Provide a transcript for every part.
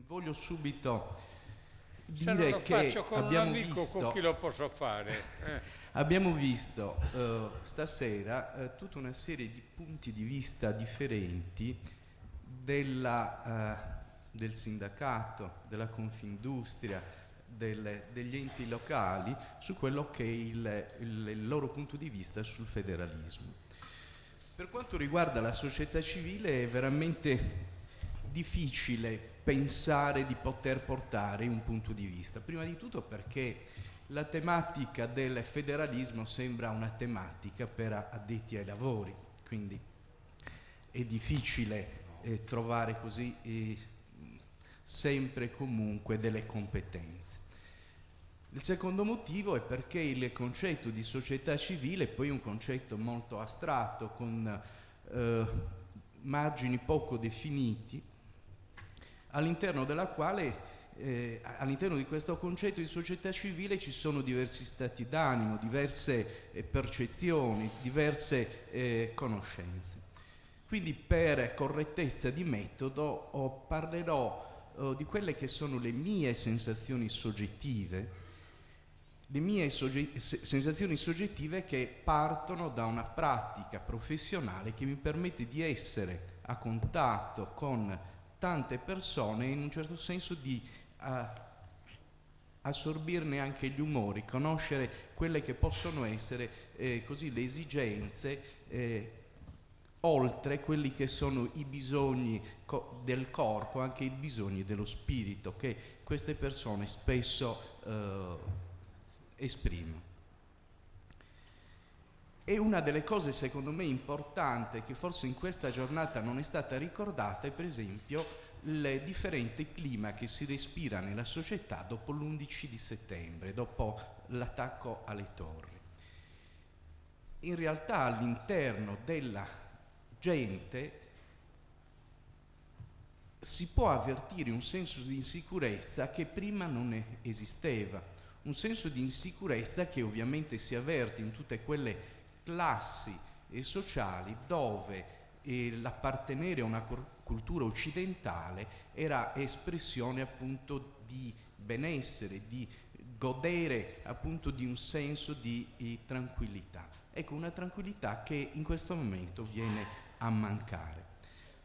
Voglio subito Se non dire lo che faccio con un amico, con chi lo posso fare? abbiamo visto stasera tutta una serie di punti di vista differenti del sindacato, della Confindustria, degli enti locali su quello che è il loro punto di vista sul federalismo. Per quanto riguarda la società civile è veramente difficile pensare di poter portare un punto di vista, prima di tutto perché la tematica del federalismo sembra una tematica per addetti ai lavori, quindi è difficile trovare così sempre e comunque delle competenze. Il secondo motivo è perché il concetto di società civile è poi un concetto molto astratto, con margini poco definiti, all'interno della quale, all'interno di questo concetto di società civile ci sono diversi stati d'animo, diverse percezioni, diverse conoscenze. Quindi per correttezza di metodo parlerò di quelle che sono le mie sensazioni soggettive, sensazioni soggettive che partono da una pratica professionale che mi permette di essere a contatto con tante persone e in un certo senso di assorbirne anche gli umori, conoscere quelle che possono essere così le esigenze oltre quelli che sono i bisogni del corpo, anche i bisogni dello spirito che queste persone spesso esprimono. E una delle cose secondo me importanti che forse in questa giornata non è stata ricordata è per esempio il differente clima che si respira nella società dopo l'11 di settembre, dopo l'attacco alle torri. In realtà all'interno della gente si può avvertire un senso di insicurezza che prima non esisteva, un senso di insicurezza che ovviamente si avverte in tutte quelle classi sociali dove l'appartenere a una cultura occidentale era espressione appunto di benessere, di godere appunto di un senso di tranquillità. Ecco, una tranquillità che in questo momento viene a mancare.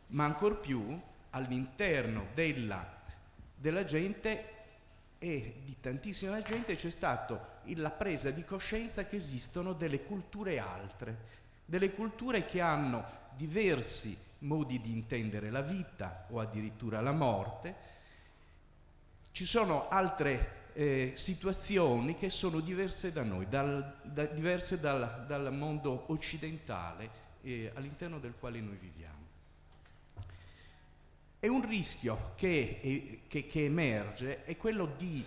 Ma ancor più all'interno della gente e di tantissima gente c'è stata la presa di coscienza che esistono delle culture altre, delle culture che hanno diversi modi di intendere la vita o addirittura la morte. Ci sono altre situazioni che sono diverse da noi, diverse dal mondo occidentale all'interno del quale noi viviamo. E un rischio che emerge è quello di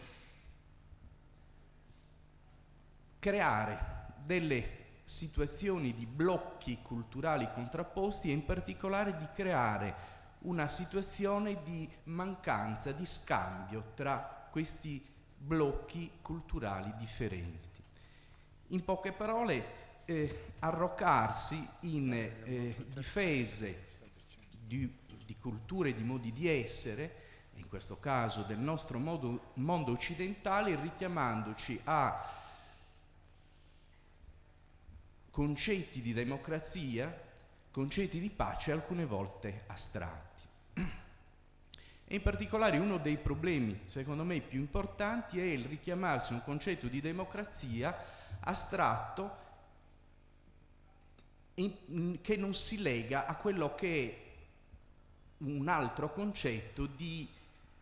creare delle situazioni di blocchi culturali contrapposti e in particolare di creare una situazione di mancanza di scambio tra questi blocchi culturali differenti. In poche parole, arroccarsi in difese di culture, di modi di essere, in questo caso del nostro mondo occidentale, richiamandoci a concetti di democrazia, concetti di pace alcune volte astratti. E in particolare uno dei problemi, secondo me, più importanti è il richiamarsi a un concetto di democrazia astratto che non si lega a quello che è un altro concetto di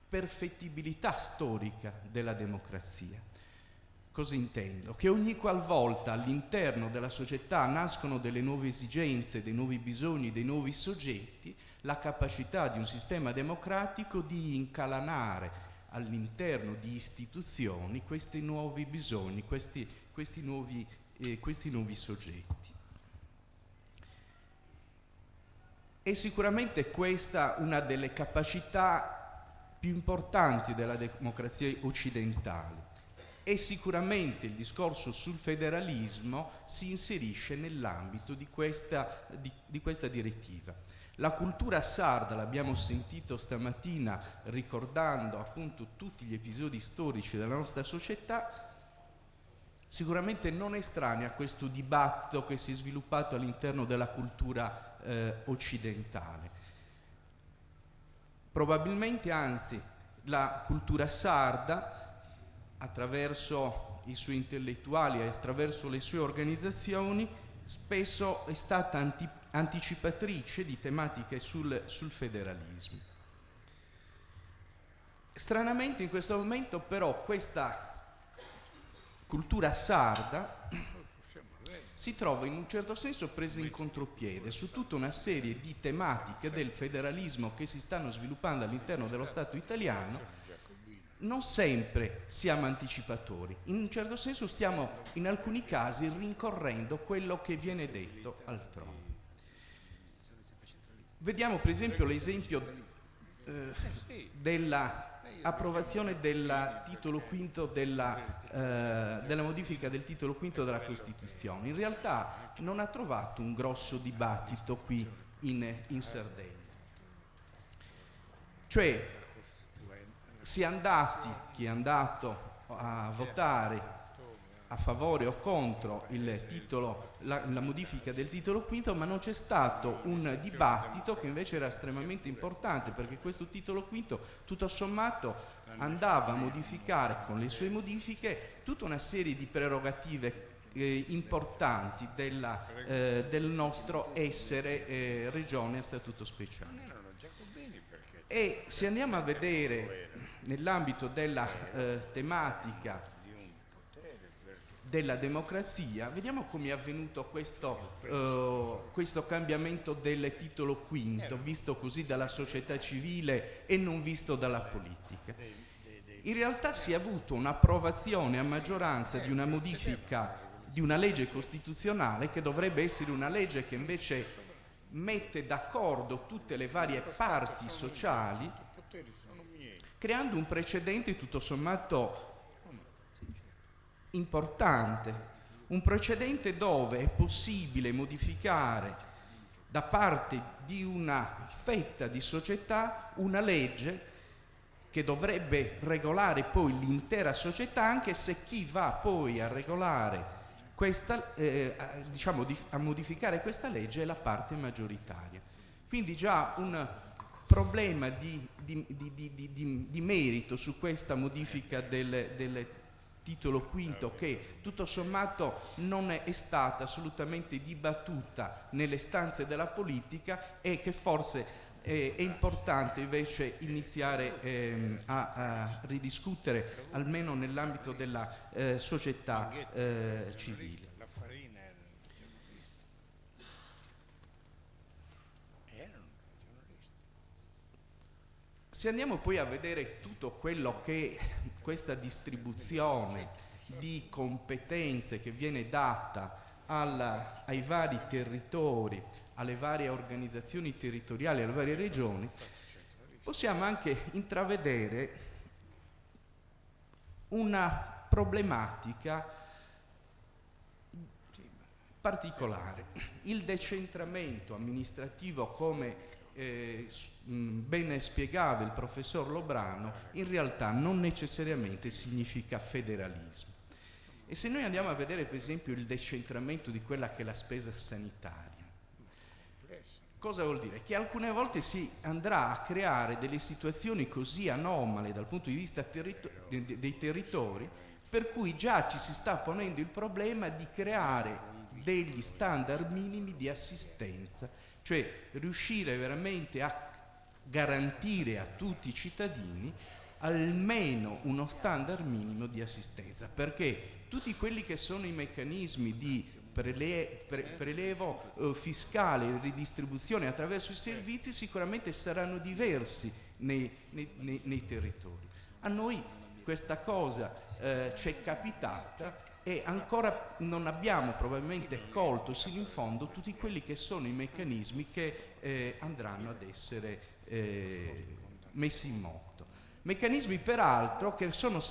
perfettibilità storica della democrazia. Cosa intendo? Che ogni qualvolta all'interno della società nascono delle nuove esigenze, dei nuovi bisogni, dei nuovi soggetti, la capacità di un sistema democratico di incalanare all'interno di istituzioni questi nuovi bisogni, questi nuovi soggetti. È sicuramente questa una delle capacità più importanti della democrazia occidentale e sicuramente il discorso sul federalismo si inserisce nell'ambito di questa direttiva. La cultura sarda, l'abbiamo sentito stamattina ricordando appunto tutti gli episodi storici della nostra società, sicuramente non è estranea a questo dibattito che si è sviluppato all'interno della cultura occidentale. Probabilmente, anzi, la cultura sarda, attraverso i suoi intellettuali e attraverso le sue organizzazioni, spesso è stata anticipatrice di tematiche sul federalismo. Stranamente in questo momento però questa cultura sarda si trova in un certo senso presa in contropiede su tutta una serie di tematiche del federalismo che si stanno sviluppando all'interno dello Stato italiano. Non sempre siamo anticipatori, in un certo senso stiamo in alcuni casi rincorrendo quello che viene detto altrove. Vediamo per esempio l'esempio dell'approvazione del titolo quinto della modifica del titolo quinto della Costituzione. In realtà non ha trovato un grosso dibattito qui in Sardegna. Cioè chi è andato a votare a favore o contro la modifica del titolo quinto, ma non c'è stato un dibattito che invece era estremamente importante, perché questo titolo quinto tutto sommato andava a modificare con le sue modifiche tutta una serie di prerogative importanti del nostro essere regione a statuto speciale. E se andiamo a vedere nell'ambito della tematica della democrazia, vediamo come è avvenuto questo cambiamento del titolo quinto, visto così dalla società civile e non visto dalla politica. In realtà si è avuto un'approvazione a maggioranza di una modifica di una legge costituzionale che dovrebbe essere una legge che invece mette d'accordo tutte le varie parti sociali, creando un precedente tutto sommato importante, un precedente dove è possibile modificare da parte di una fetta di società una legge che dovrebbe regolare poi l'intera società, anche se chi va poi a regolare questa, a modificare questa legge è la parte maggioritaria. Quindi già un problema di merito su questa modifica del titolo quinto, che tutto sommato non è stata assolutamente dibattuta nelle stanze della politica e che forse è importante invece iniziare a ridiscutere, almeno nell'ambito della società civile. Se andiamo poi a vedere tutto quello che questa distribuzione di competenze che viene data ai vari territori, alle varie organizzazioni territoriali, alle varie regioni, possiamo anche intravedere una problematica particolare. Il decentramento amministrativo, come ben spiegava il professor Lobrano, in realtà non necessariamente significa federalismo. E se noi andiamo a vedere per esempio il decentramento di quella che è la spesa sanitaria, cosa vuol dire? Che alcune volte si andrà a creare delle situazioni così anomale dal punto di vista dei territori, per cui già ci si sta ponendo il problema di creare degli standard minimi di assistenza, cioè riuscire veramente a garantire a tutti i cittadini almeno uno standard minimo di assistenza, perché tutti quelli che sono i meccanismi di prelevo fiscale e ridistribuzione attraverso i servizi sicuramente saranno diversi nei territori. A noi questa cosa ci è capitata e ancora non abbiamo probabilmente colto sino in fondo tutti quelli che sono i meccanismi che andranno ad essere messi in moto. Meccanismi peraltro che sono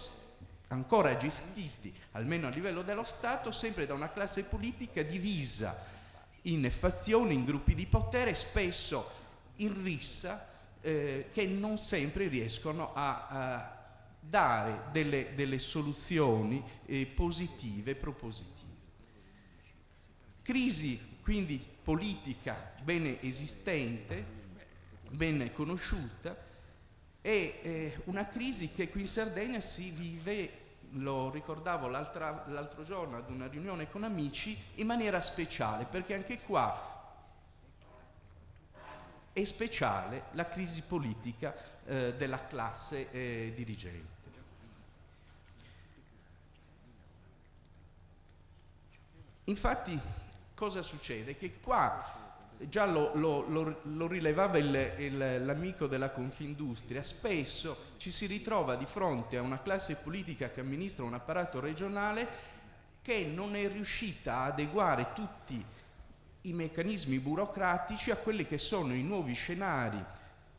ancora gestiti, almeno a livello dello Stato, sempre da una classe politica divisa in fazioni, in gruppi di potere, spesso in rissa che non sempre riescono a dare delle soluzioni positive, propositive. Crisi quindi politica ben esistente, ben conosciuta, e una crisi che qui in Sardegna si vive, lo ricordavo l'altro giorno ad una riunione con amici, in maniera speciale, perché anche qua è speciale la crisi politica della classe dirigente. Infatti, cosa succede? Che qua, già lo rilevava l'amico della Confindustria, spesso ci si ritrova di fronte a una classe politica che amministra un apparato regionale che non è riuscita a adeguare tutti i meccanismi burocratici a quelli che sono i nuovi scenari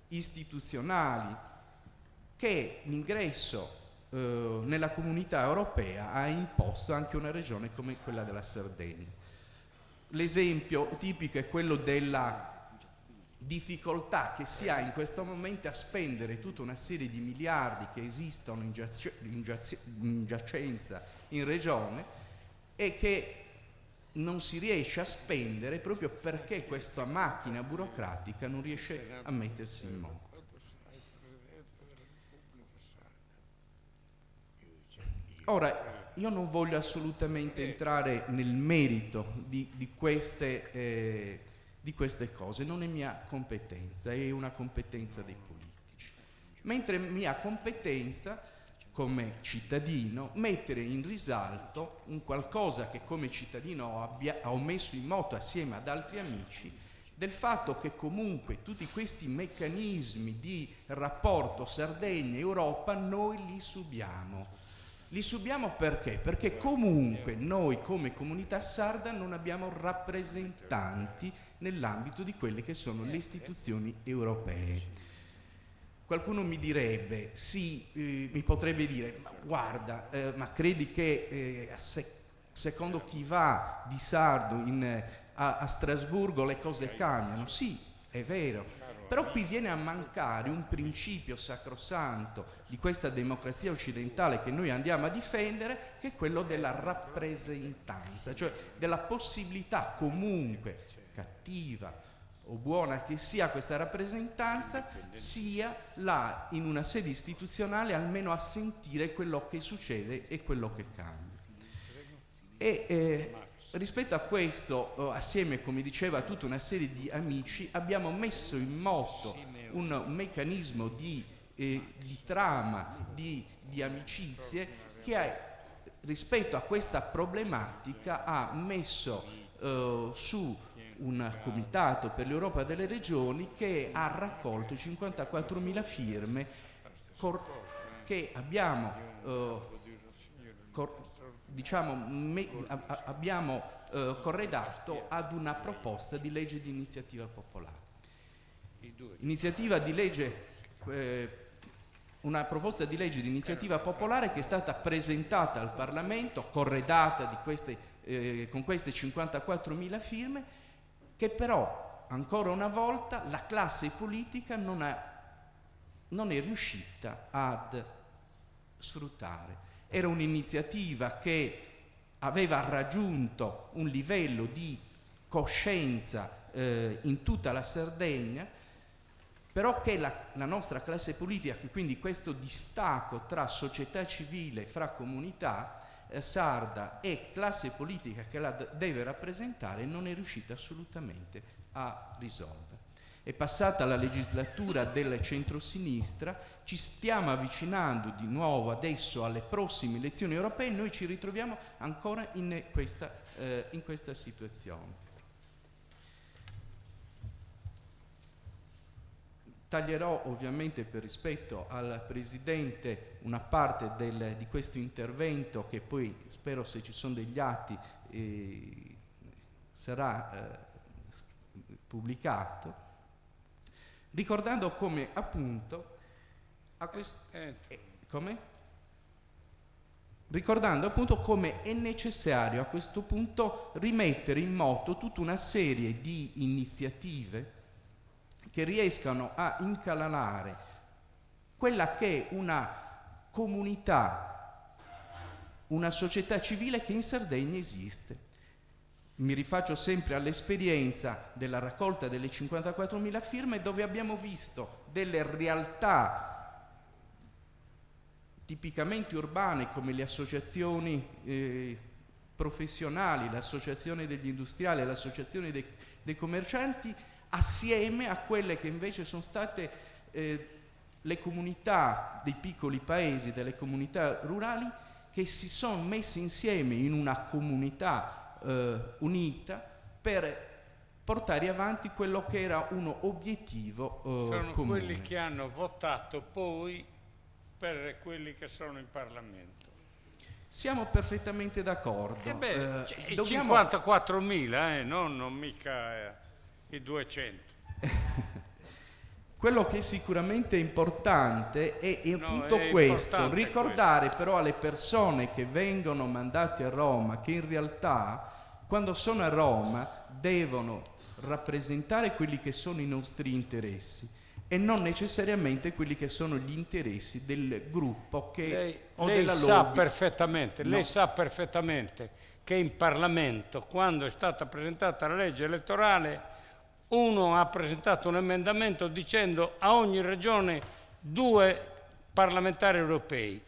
istituzionali che l'ingresso nella comunità europea ha imposto anche una regione come quella della Sardegna. L'esempio tipico è quello della difficoltà che si ha in questo momento a spendere tutta una serie di miliardi che esistono in giacenza in regione e che non si riesce a spendere proprio perché questa macchina burocratica non riesce a mettersi in moto. Ora, io non voglio assolutamente entrare nel merito di queste cose, non è mia competenza, è una competenza dei politici. Mentre mia competenza, come cittadino, mettere in risalto un qualcosa che come cittadino ho messo in moto assieme ad altri amici, del fatto che comunque tutti questi meccanismi di rapporto Sardegna-Europa noi li subiamo. Li subiamo perché? Perché comunque noi come comunità sarda non abbiamo rappresentanti nell'ambito di quelle che sono le istituzioni europee. Qualcuno mi direbbe, sì, mi potrebbe dire, ma guarda, ma credi che secondo chi va di sardo a Strasburgo le cose cambiano? Sì, è vero. Però qui viene a mancare un principio sacrosanto di questa democrazia occidentale che noi andiamo a difendere, che è quello della rappresentanza, cioè della possibilità comunque, cattiva o buona che sia questa rappresentanza, sia là in una sede istituzionale almeno a sentire quello che succede e quello che cambia. Rispetto a questo, assieme, come diceva, a tutta una serie di amici, abbiamo messo in moto un meccanismo di trama, di amicizie, che rispetto a questa problematica ha messo su un comitato per l'Europa delle regioni che ha raccolto 54.000 firme che abbiamo abbiamo corredato ad una proposta di legge di iniziativa popolare. Una proposta di legge di iniziativa popolare che è stata presentata al Parlamento, corredata con queste 54.000 firme, che però, ancora una volta, la classe politica non è riuscita ad sfruttare. Era un'iniziativa che aveva raggiunto un livello di coscienza in tutta la Sardegna, però che la nostra classe politica, quindi questo distacco tra società civile, fra comunità sarda e classe politica che la deve rappresentare, non è riuscita assolutamente a risolvere. È passata la legislatura del centrosinistra, ci stiamo avvicinando di nuovo adesso alle prossime elezioni europee e noi ci ritroviamo ancora in questa situazione. Taglierò ovviamente per rispetto al Presidente una parte di questo intervento che poi spero, se ci sono degli atti, sarà pubblicato, ricordando come appunto ricordando appunto come è necessario a questo punto rimettere in moto tutta una serie di iniziative che riescano a incanalare quella che è una comunità, una società civile che in Sardegna esiste. Mi rifaccio sempre all'esperienza della raccolta delle 54.000 firme, dove abbiamo visto delle realtà tipicamente urbane come le associazioni professionali, l'associazione degli industriali, l'associazione dei commercianti, assieme a quelle che invece sono state le comunità dei piccoli paesi, delle comunità rurali, che si sono messe insieme in una comunità unita per portare avanti quello che era un obiettivo sono comune. Quelli che hanno votato poi per quelli che sono in Parlamento. Siamo perfettamente d'accordo. Dobbiamo... 54.000, non mica i 200. Quello che è sicuramente importante è appunto è questo, ricordare però alle persone che vengono mandate a Roma che in realtà quando sono a Roma devono rappresentare quelli che sono i nostri interessi e non necessariamente quelli che sono gli interessi del gruppo lei sa perfettamente, no. Lei sa perfettamente che in Parlamento, quando è stata presentata la legge elettorale, uno ha presentato un emendamento dicendo a ogni regione 2 parlamentari europei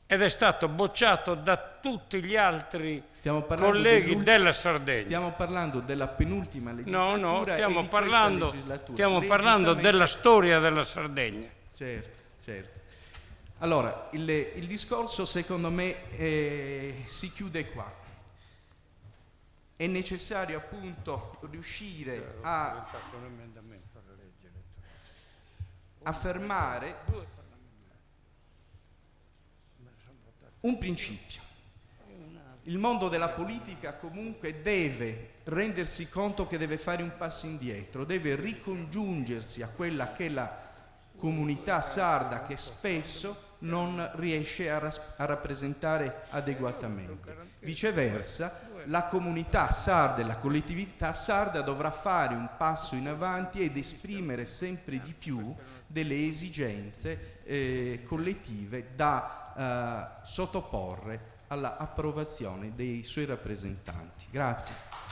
ed è stato bocciato da tutti gli altri colleghi della Sardegna. Stiamo parlando della penultima legislatura. No, stiamo parlando della storia della Sardegna. Certo. Allora, il discorso secondo me si chiude qua. È necessario appunto riuscire a affermare un principio. Il mondo della politica comunque deve rendersi conto che deve fare un passo indietro, deve ricongiungersi a quella che è la comunità sarda che spesso non riesce a rappresentare adeguatamente. Viceversa, la comunità sarda e la collettività sarda dovrà fare un passo in avanti ed esprimere sempre di più delle esigenze collettive da sottoporre all'approvazione dei suoi rappresentanti. Grazie.